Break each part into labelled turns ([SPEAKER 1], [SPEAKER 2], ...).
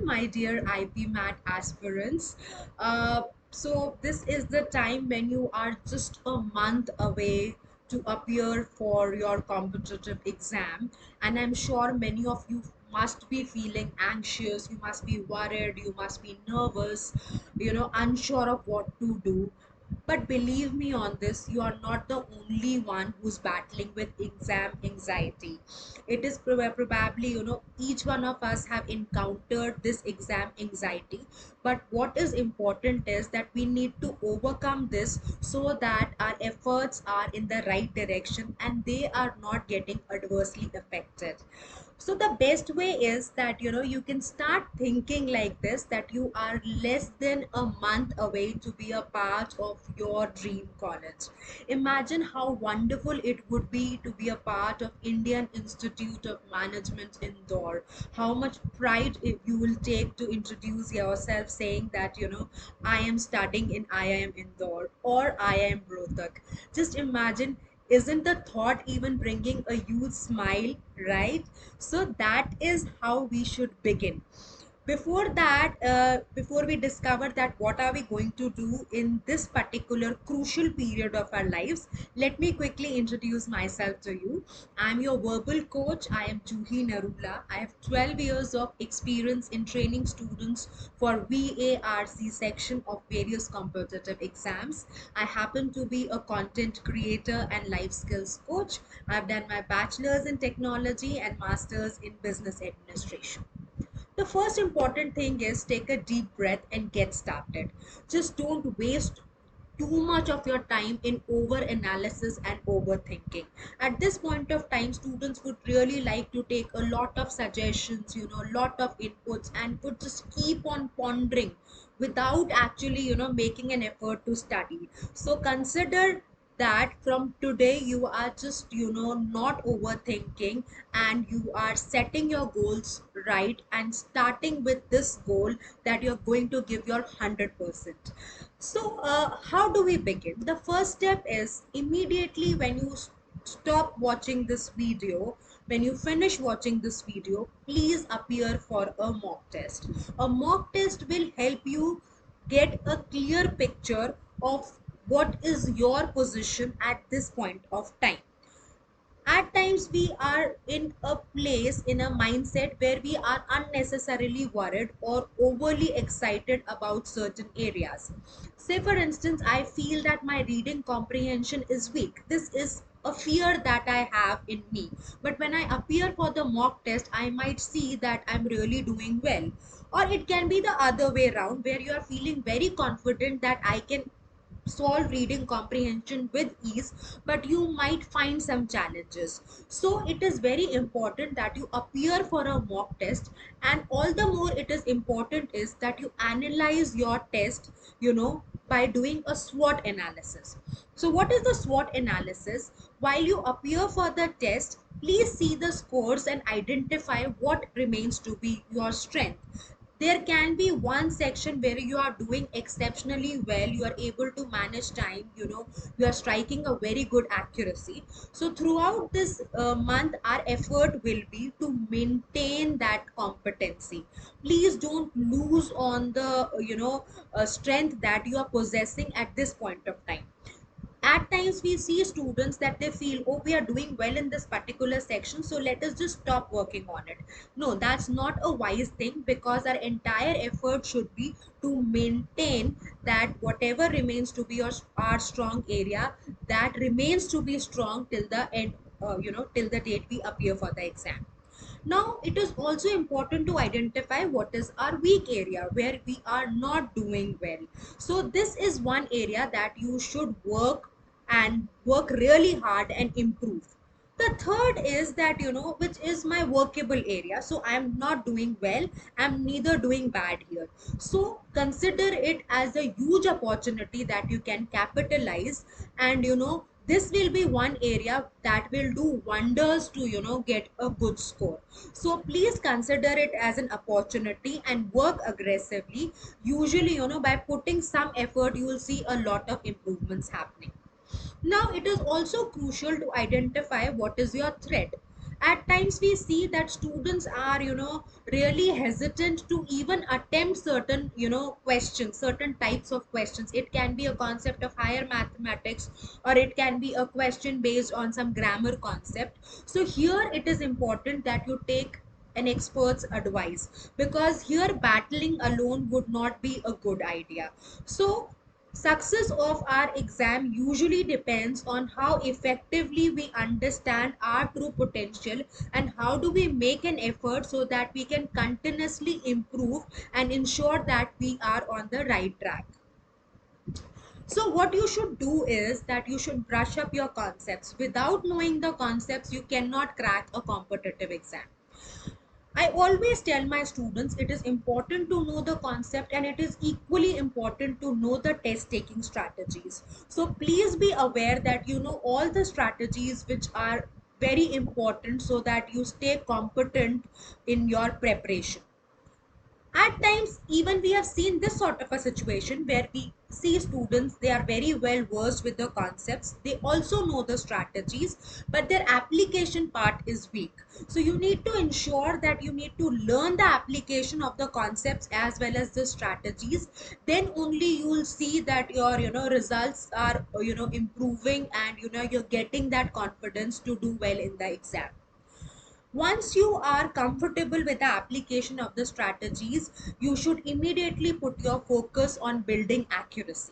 [SPEAKER 1] my dear IPMAT aspirants. This is the time when you are just a month away to appear for your competitive exam, and I'm sure many of you must be feeling anxious, you must be worried, you must be nervous, unsure of what to do. But believe me on this, you are not the only one who's battling with exam anxiety. It is probably, each one of us have encountered this exam anxiety. But what is important is that we need to overcome this so that our efforts are in the right direction and they are not getting adversely affected. So the best way is that you can start thinking like this, that you are less than a month away to be a part of your dream college. Imagine how wonderful it would be to be a part of Indian Institute of Management Indore. How much pride you will take to introduce yourself saying that I am studying in IIM Indore or IIM Rohtak. Just imagine, isn't the thought even bringing a huge smile, right? So that is how we should begin. Before that, before we discover that what are we going to do in this particular crucial period of our lives, let me quickly introduce myself to you. I'm your verbal coach. I am Juhi Narula. I have 12 years of experience in training students for VARC section of various competitive exams. I happen to be a content creator and life skills coach. I've done my bachelor's in technology and master's in business administration. The first important thing is take a deep breath and get started. Just don't waste too much of your time in over analysis and overthinking. At this point of time, students would really like to take a lot of suggestions, a lot of inputs, and would just keep on pondering without actually making an effort to study. So consider that from today you are just not overthinking, and you are setting your goals right and starting with this goal that you're going to give your 100%. So how do we begin? The first step is immediately when you stop watching this video, when you finish watching this video, please appear for a mock test. A mock test will help you get a clear picture of what is your position at this point of time. At times we are in a place, in a mindset where we are unnecessarily worried or overly excited about certain areas. Say for instance, I feel that my reading comprehension is weak. This is a fear that I have in me, but when I appear for the mock test, I might see that I'm really doing well. Or it can be the other way around, where you are feeling very confident that I can solve reading comprehension with ease, but you might find some challenges. So it is very important that you appear for a mock test, and all the more it is important is that you analyze your test, by doing a SWOT analysis. So what is the SWOT analysis? While you appear for the test, please see the scores and identify what remains to be your strength. There can be one section where you are doing exceptionally well, you are able to manage time, you are striking a very good accuracy. So throughout this month, our effort will be to maintain that competency. Please don't lose on the strength that you are possessing at this point of time. At times we see students that they feel, oh, we are doing well in this particular section, so let us just stop working on it. No, that's not a wise thing, because our entire effort should be to maintain that whatever remains to be our strong area, that remains to be strong till the end, till the date we appear for the exam. Now, it is also important to identify what is our weak area where we are not doing well. So, this is one area that you should work and work really hard and improve. The third is that, which is my workable area. So, I am not doing well, I'm neither doing bad here. So, consider it as a huge opportunity that you can capitalize, and this will be one area that will do wonders to get a good score. So please consider it as an opportunity and work aggressively. Usually, by putting some effort, you will see a lot of improvements happening. Now, it is also crucial to identify what is your threat. At times we see that students are, really hesitant to even attempt certain, questions, certain types of questions. It can be a concept of higher mathematics, or it can be a question based on some grammar concept. So here it is important that you take an expert's advice, because here battling alone would not be a good idea. So success of our exam usually depends on how effectively we understand our true potential, and how do we make an effort so that we can continuously improve and ensure that we are on the right track. So what you should do is that you should brush up your concepts. Without knowing the concepts, you cannot crack a competitive exam. I always tell my students it is important to know the concept, and it is equally important to know the test taking strategies. So please be aware that you know all the strategies which are very important, so that you stay competent in your preparation. At times even we have seen this sort of a situation where we see students, they are very well versed with the concepts, they also know the strategies, but their application part is weak. So you need to ensure that you need to learn the application of the concepts as well as the strategies. Then only you will see that your, results are, improving, and you're getting that confidence to do well in the exam. Once you are comfortable with the application of the strategies, you should immediately put your focus on building accuracy.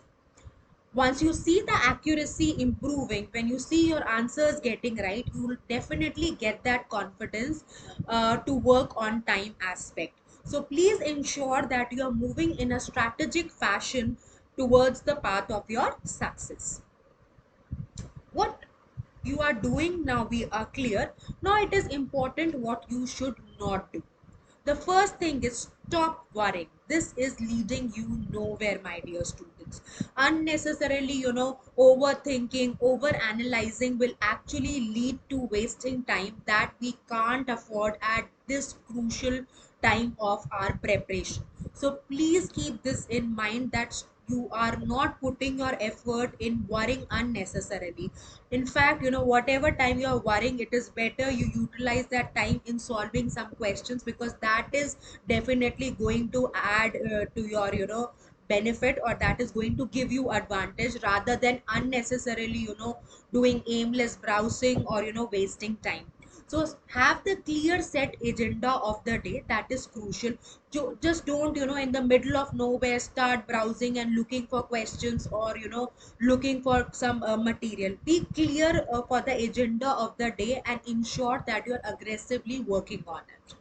[SPEAKER 1] Once you see the accuracy improving, when you see your answers getting right, you will definitely get that confidence to work on time aspect. So please ensure that you are moving in a strategic fashion towards the path of your success. What you are doing now, we are clear. Now it is important what you should not do. The first thing is stop worrying. This is leading you nowhere, my dear students. Unnecessarily, overthinking, over analyzing will actually lead to wasting time that we can't afford at this crucial time of our preparation. So please keep this in mind, that you are not putting your effort in worrying unnecessarily. In fact, whatever time you are worrying, it is better you utilize that time in solving some questions, because that is definitely going to add to your, benefit, or that is going to give you advantage, rather than unnecessarily, doing aimless browsing, or wasting time. So have the clear set agenda of the day, that is crucial. Just don't, in the middle of nowhere start browsing and looking for questions, or looking for some material. Be clear for the agenda of the day, and ensure that you're aggressively working on it.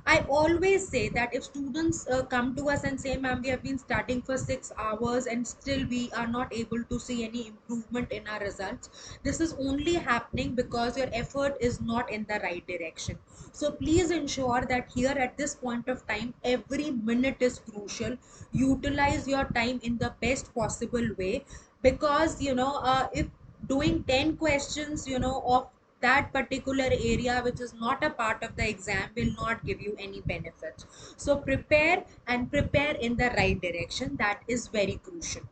[SPEAKER 1] I always say that if students come to us and say, ma'am, we have been studying for 6 hours and still we are not able to see any improvement in our results, this is only happening because your effort is not in the right direction. So please ensure that here at this point of time, every minute is crucial. Utilize your time in the best possible way, because if doing 10 questions, of that particular area which is not a part of the exam will not give you any benefits. So prepare, and prepare in the right direction, that is very crucial.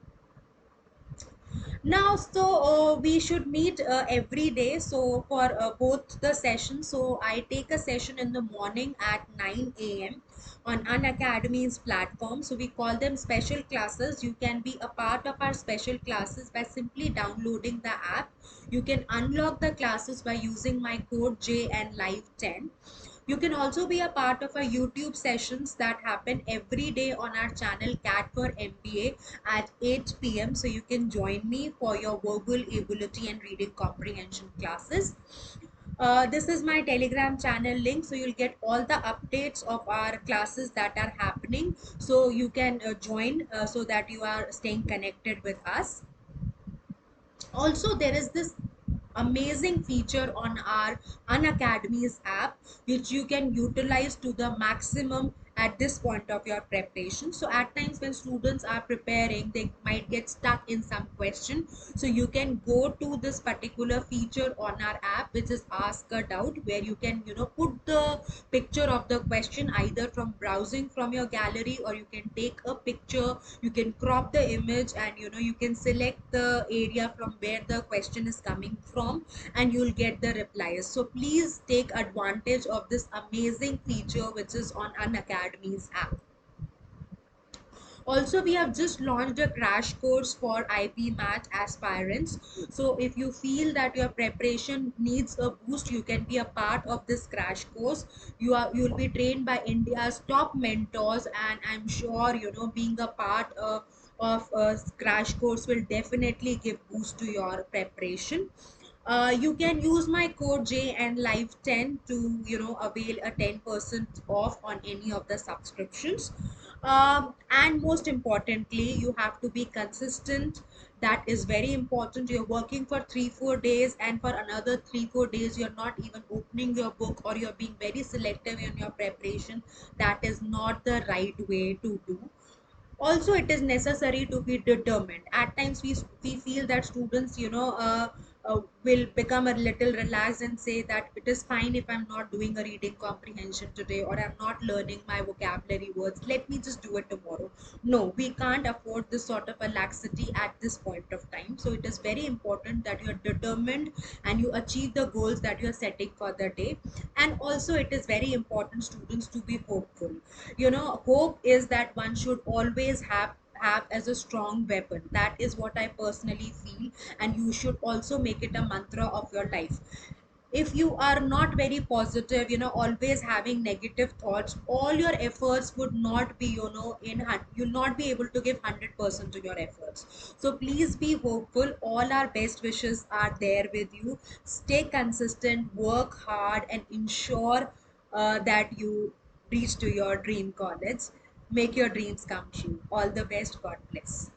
[SPEAKER 1] Now, so we should meet every day, so for both the sessions. So I take a session in the morning at 9 a.m. on Unacademy's platform. So we call them special classes. You can be a part of our special classes by simply downloading the app. You can unlock the classes by using my code JNLive10. You can also be a part of our YouTube sessions that happen every day on our channel Cat for MBA at 8 p.m. So you can join me for your verbal ability and reading comprehension classes. This is my Telegram channel link, so you'll get all the updates of our classes that are happening. So you can join, so that you are staying connected with us. Also, there is this amazing feature on our Unacademy's app, which you can utilize to the maximum at this point of your preparation. So at times when students are preparing, they might get stuck in some question. So you can go to this particular feature on our app, which is Ask a Doubt, where you can, put the picture of the question either from browsing from your gallery, or you can take a picture, you can crop the image, and you can select the area from where the question is coming from, and you'll get the replies. So please take advantage of this amazing feature which is on an Academy's app. Also, we have just launched a crash course for IP Math aspirants. So if you feel that your preparation needs a boost, you can be a part of this crash course. You'll be trained by India's top mentors, and I'm sure being a part of a crash course will definitely give boost to your preparation. You can use my code JNLive10 to avail a 10% off on any of the subscriptions. And most importantly, you have to be consistent. That is very important. You're working for 3-4 days, and for another 3-4 days you're not even opening your book, or you're being very selective in your preparation. That is not the right way to do. Also, it is necessary to be determined. At times we feel that students will become a little relaxed and say that it is fine if I'm not doing a reading comprehension today, or I'm not learning my vocabulary words, let me just do it tomorrow. No, we can't afford this sort of a laxity at this point of time. So it is very important that you're determined and you achieve the goals that you're setting for the day. And also, it is very important, students, to be hopeful. Hope is that one should always have as a strong weapon. That is what I personally feel, and you should also make it a mantra of your life. If you are not very positive, always having negative thoughts, all your efforts would not be, you'll not be able to give 100% to your efforts. So please be hopeful. All our best wishes are there with you. Stay consistent, work hard, and ensure that you reach to your dream college. Make your dreams come true. All the best. God bless.